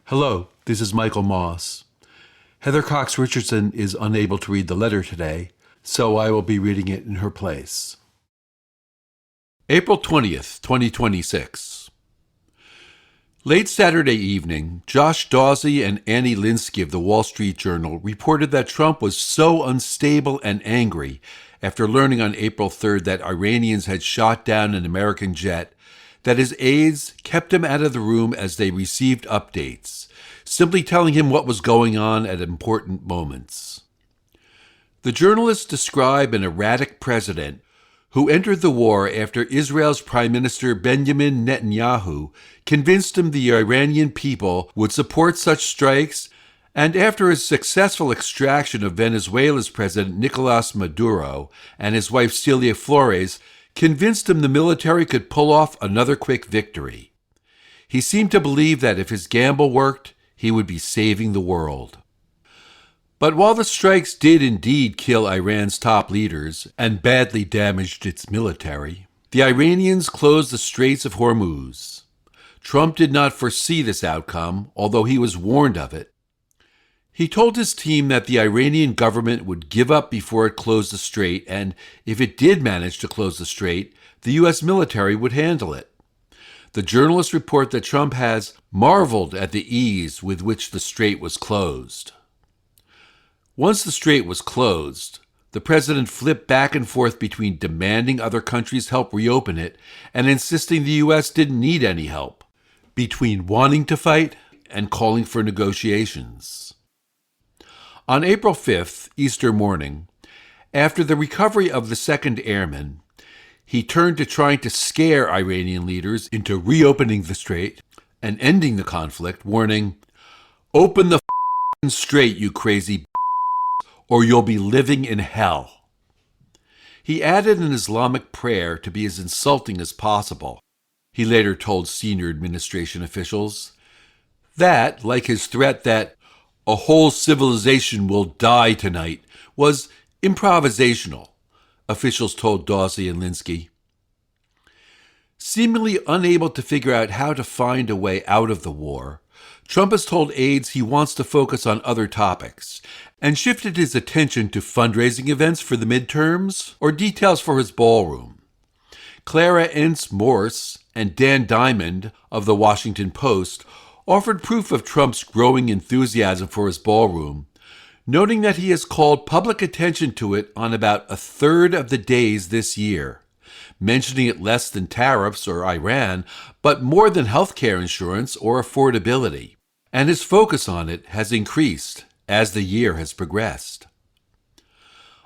Hello, this is Michael Moss. Heather Cox Richardson is unable to read the letter today, so I will be reading it in her place. April 20th, 2026. Late Saturday evening, Josh Dawsey and Annie Linsky of the Wall Street Journal reported that Trump was so unstable and angry after learning on April 3rd that Iranians had shot down an American jet that his aides kept him out of the room as they received updates, simply telling him what was going on at important moments. The journalists describe an erratic president who entered the war after Israel's Prime Minister Benjamin Netanyahu convinced him the Iranian people would support such strikes, and after his successful extraction of Venezuela's President Nicolas Maduro and his wife Celia Flores, convinced him the military could pull off another quick victory. He seemed to believe that if his gamble worked, he would be saving the world. But while the strikes did indeed kill Iran's top leaders and badly damaged its military, the Iranians closed the Straits of Hormuz. Trump did not foresee this outcome, although he was warned of it. He told his team that the Iranian government would give up before it closed the strait, and if it did manage to close the strait, the U.S. military would handle it. The journalists report that Trump has marveled at the ease with which the strait was closed. Once the strait was closed, the president flipped back and forth between demanding other countries help reopen it and insisting the U.S. didn't need any help, between wanting to fight and calling for negotiations. On April 5th, Easter morning, after the recovery of the Second Airman, he turned to trying to scare Iranian leaders into reopening the strait and ending the conflict, warning, "Open the strait, you crazy or you'll be living in hell." He added an Islamic prayer to be as insulting as possible. He later told senior administration officials that, like his threat that a whole civilization will die tonight, was improvisational, officials told Dawsey and Linsky. Seemingly unable to figure out how to find a way out of the war, Trump has told aides he wants to focus on other topics and shifted his attention to fundraising events for the midterms or details for his ballroom. Clara Ence Morse and Dan Diamond of The Washington Post offered proof of Trump's growing enthusiasm for his ballroom, noting that he has called public attention to it on about a third of the days this year, mentioning it less than tariffs or Iran, but more than health care insurance or affordability, and his focus on it has increased as the year has progressed.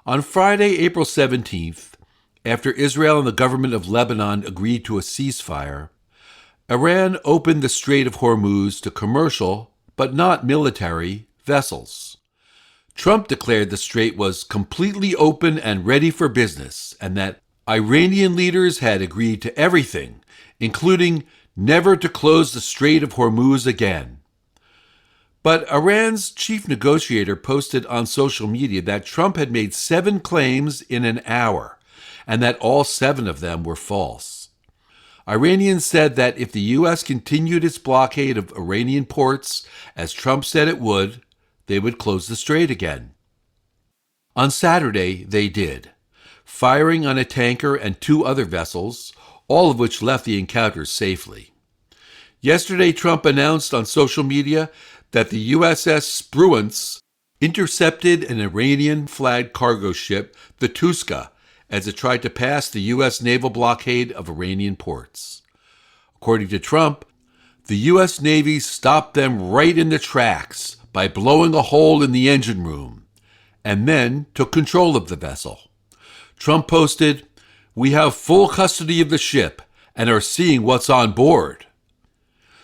On Friday, April 17th, after Israel and the government of Lebanon agreed to a ceasefire, Iran opened the Strait of Hormuz to commercial, but not military, vessels. Trump declared the strait was completely open and ready for business, and that Iranian leaders had agreed to everything, including never to close the Strait of Hormuz again. But Iran's chief negotiator posted on social media that Trump had made 7 claims in an hour, and that all 7 of them were false. Iranians said that if the U.S. continued its blockade of Iranian ports, as Trump said it would, they would close the strait again. On Saturday, they did, firing on a tanker and 2 other vessels, all of which left the encounters safely. Yesterday, Trump announced on social media that the USS Spruance intercepted an Iranian-flagged cargo ship, the Tuska, as it tried to pass the U.S. naval blockade of Iranian ports. According to Trump, the U.S. Navy stopped them right in the tracks by blowing a hole in the engine room, and then took control of the vessel. Trump posted, "We have full custody of the ship and are seeing what's on board."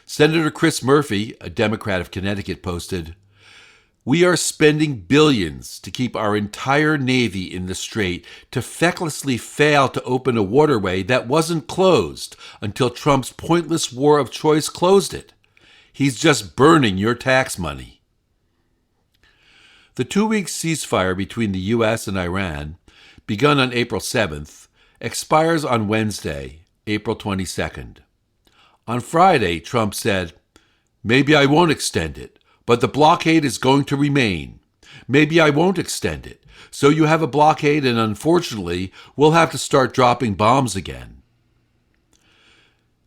Senator Chris Murphy, a Democrat of Connecticut, posted, "We are spending billions to keep our entire Navy in the strait to fecklessly fail to open a waterway that wasn't closed until Trump's pointless war of choice closed it. He's just burning your tax money." The 2-week ceasefire between the U.S. and Iran, begun on April 7th, expires on Wednesday, April 22nd. On Friday, Trump said, Maybe I won't extend it, but the blockade is going to remain. Maybe I won't extend it. So you have a blockade, and unfortunately, we'll have to start dropping bombs again.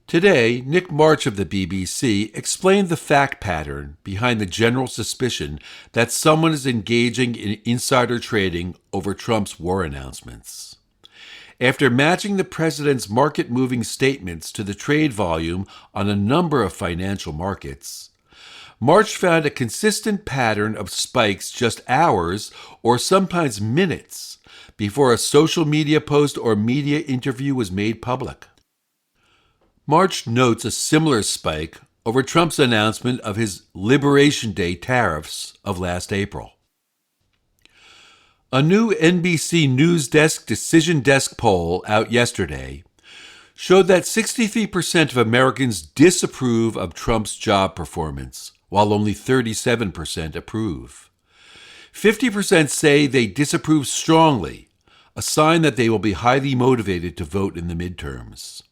Today, Nick March of the BBC explained the fact pattern behind the general suspicion that someone is engaging in insider trading over Trump's war announcements. After matching the president's market-moving statements to the trade volume on a number of financial markets, March found a consistent pattern of spikes just hours or sometimes minutes before a social media post or media interview was made public. March notes a similar spike over Trump's announcement of his Liberation Day tariffs of last April. A new NBC News Desk Decision Desk poll out yesterday showed that 63% of Americans disapprove of Trump's job performance, while only 37% approve. 50% say they disapprove strongly, a sign that they will be highly motivated to vote in the midterms.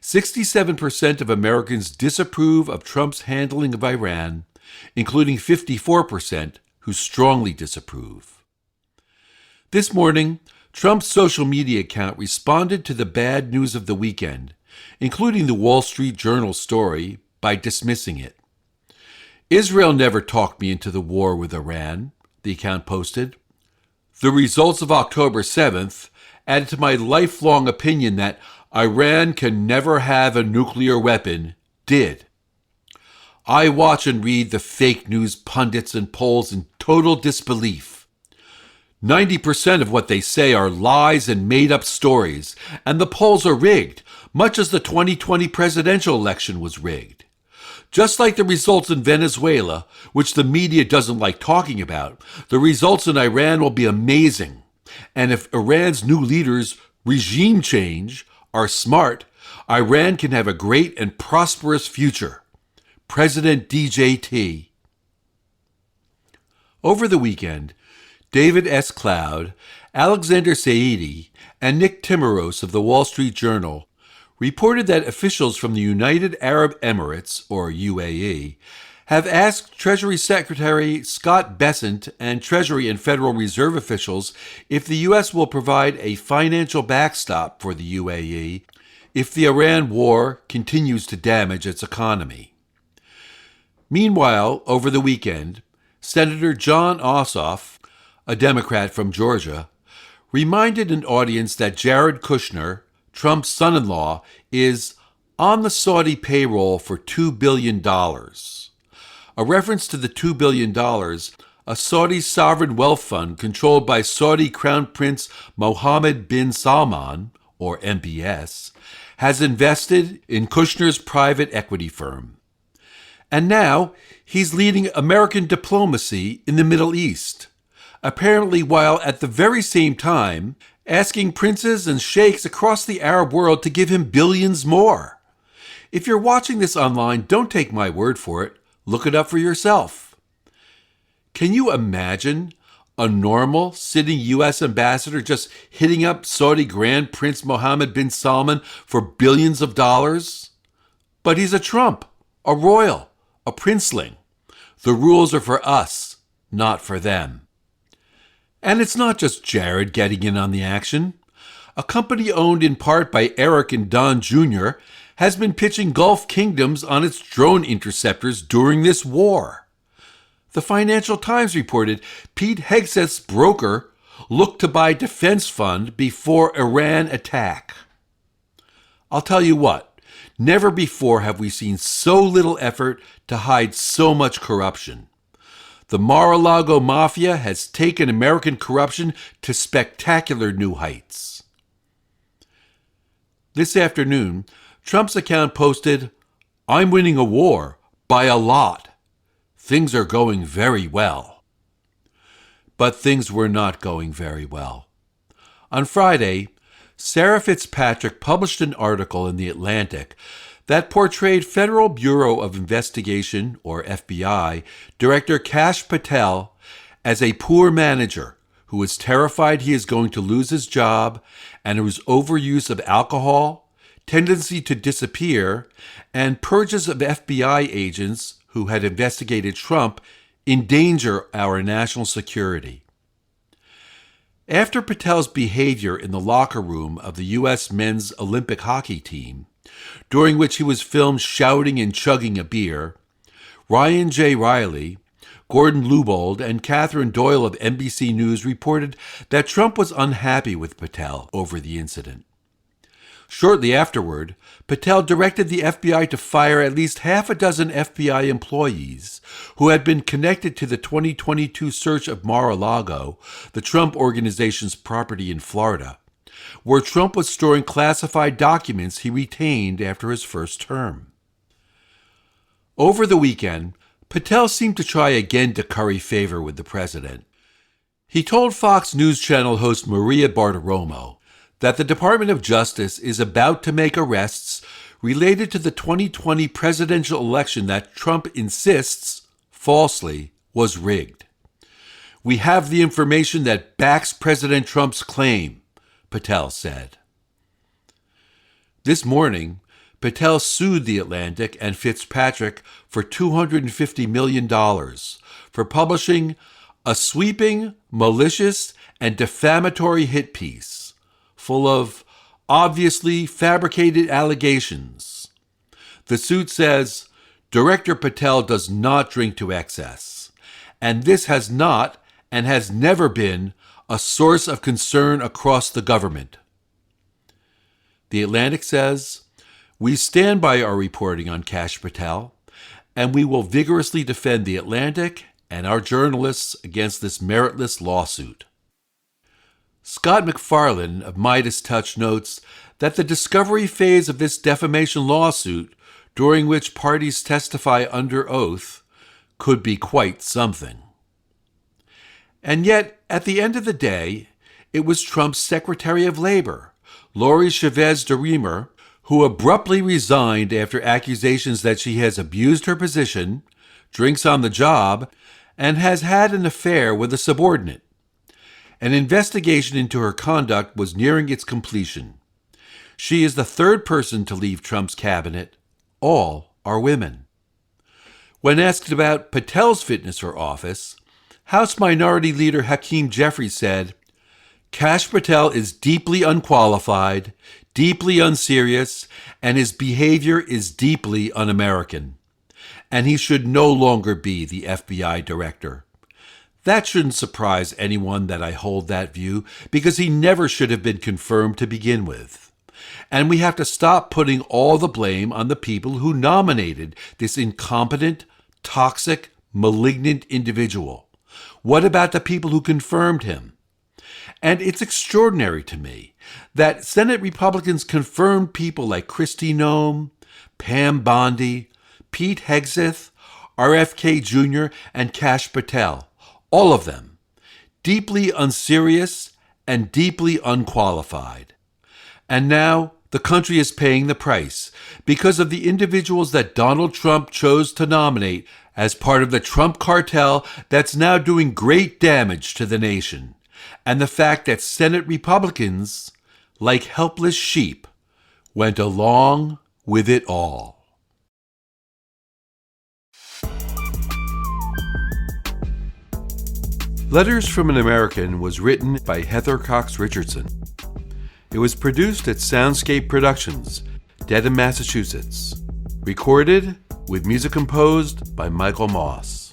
67% of Americans disapprove of Trump's handling of Iran, including 54% who strongly disapprove. This morning, Trump's social media account responded to the bad news of the weekend, including the Wall Street Journal story, by dismissing it. Israel never talked me into the war with Iran, the account posted. The results of October 7th added to my lifelong opinion that Iran can never have a nuclear weapon, did. I watch and read the fake news pundits and polls in total disbelief. 90% of what they say are lies and made-up stories, and the polls are rigged, much as the 2020 presidential election was rigged. Just like the results in Venezuela, which the media doesn't like talking about, the results in Iran will be amazing. And if Iran's new leaders regime change are smart, Iran can have a great and prosperous future. President DJT. Over the weekend, David S. Cloud, Alexander Saidi, and Nick Timmeros of the Wall Street Journal reported that officials from the United Arab Emirates, or UAE, have asked Treasury Secretary Scott Bessent and Treasury and Federal Reserve officials if the U.S. will provide a financial backstop for the UAE if the Iran war continues to damage its economy. Meanwhile, over the weekend, Senator Jon Ossoff, a Democrat from Georgia, reminded an audience that Jared Kushner, Trump's son-in-law, is on the Saudi payroll for $2 billion. A reference to the $2 billion, a Saudi sovereign wealth fund controlled by Saudi Crown Prince Mohammed bin Salman, or MBS, has invested in Kushner's private equity firm. And now he's leading American diplomacy in the Middle East, apparently while at the very same time asking princes and sheikhs across the Arab world to give him billions more. If you're watching this online, don't take my word for it. Look it up for yourself. Can you imagine a normal sitting U.S. ambassador just hitting up Saudi Grand Prince Mohammed bin Salman for billions of dollars? But he's a Trump, a royal, a princeling. The rules are for us, not for them. And it's not just Jared getting in on the action. A company owned in part by Eric and Don Jr. has been pitching Gulf kingdoms on its drone interceptors during this war. The Financial Times reported Pete Hegseth's broker looked to buy defense fund before Iran attack. I'll tell you what, never before have we seen so little effort to hide so much corruption. The Mar-a-Lago Mafia has taken American corruption to spectacular new heights. This afternoon, Trump's account posted, "I'm winning a war by a lot. Things are going very well." But things were not going very well. On Friday, Sarah Fitzpatrick published an article in The Atlantic that portrayed Federal Bureau of Investigation, or FBI, Director Kash Patel as a poor manager who is terrified he is going to lose his job and whose overuse of alcohol, tendency to disappear, and purges of FBI agents who had investigated Trump endanger our national security. After Patel's behavior in the locker room of the U.S. men's Olympic hockey team, during which he was filmed shouting and chugging a beer, Ryan J. Riley, Gordon Lubold, and Catherine Doyle of NBC News reported that Trump was unhappy with Patel over the incident. Shortly afterward, Patel directed the FBI to fire at least half a dozen FBI employees who had been connected to the 2022 search of Mar-a-Lago, the Trump Organization's property in Florida, where Trump was storing classified documents he retained after his first term. Over the weekend, Patel seemed to try again to curry favor with the president. He told Fox News Channel host Maria Bartiromo that the Department of Justice is about to make arrests related to the 2020 presidential election that Trump insists, falsely, was rigged. "We have the information that backs President Trump's claim," Patel said. This morning, Patel sued The Atlantic and Fitzpatrick for $250 million for publishing a sweeping, malicious, and defamatory hit piece full of obviously fabricated allegations. The suit says, Director Patel does not drink to excess, and this has not and has never been a source of concern across the government. The Atlantic says, "We stand by our reporting on Kash Patel, and we will vigorously defend The Atlantic and our journalists against this meritless lawsuit." Scott McFarlane of Midas Touch notes that the discovery phase of this defamation lawsuit, during which parties testify under oath, could be quite something. And yet, at the end of the day, it was Trump's Secretary of Labor, Lori Chavez DeRemer, who abruptly resigned after accusations that she has abused her position, drinks on the job, and has had an affair with a subordinate. An investigation into her conduct was nearing its completion. She is the third person to leave Trump's cabinet. All are women. When asked about Patel's fitness for office, House Minority Leader Hakeem Jeffries said, "Kash Patel is deeply unqualified, deeply unserious, and his behavior is deeply un-American. And he should no longer be the FBI director." That shouldn't surprise anyone that I hold that view, because he never should have been confirmed to begin with. And we have to stop putting all the blame on the people who nominated this incompetent, toxic, malignant individual. What about the people who confirmed him? And it's extraordinary to me that Senate Republicans confirmed people like Kristi Noem, Pam Bondi, Pete Hegseth, RFK Jr., and Kash Patel. All of them, deeply unserious and deeply unqualified. And now the country is paying the price because of the individuals that Donald Trump chose to nominate as part of the Trump cartel that's now doing great damage to the nation, and the fact that Senate Republicans, like helpless sheep, went along with it all. Letters from an American was written by Heather Cox Richardson. It was produced at Soundscape Productions, Dedham, Massachusetts. Recorded with music composed by Michael Moss.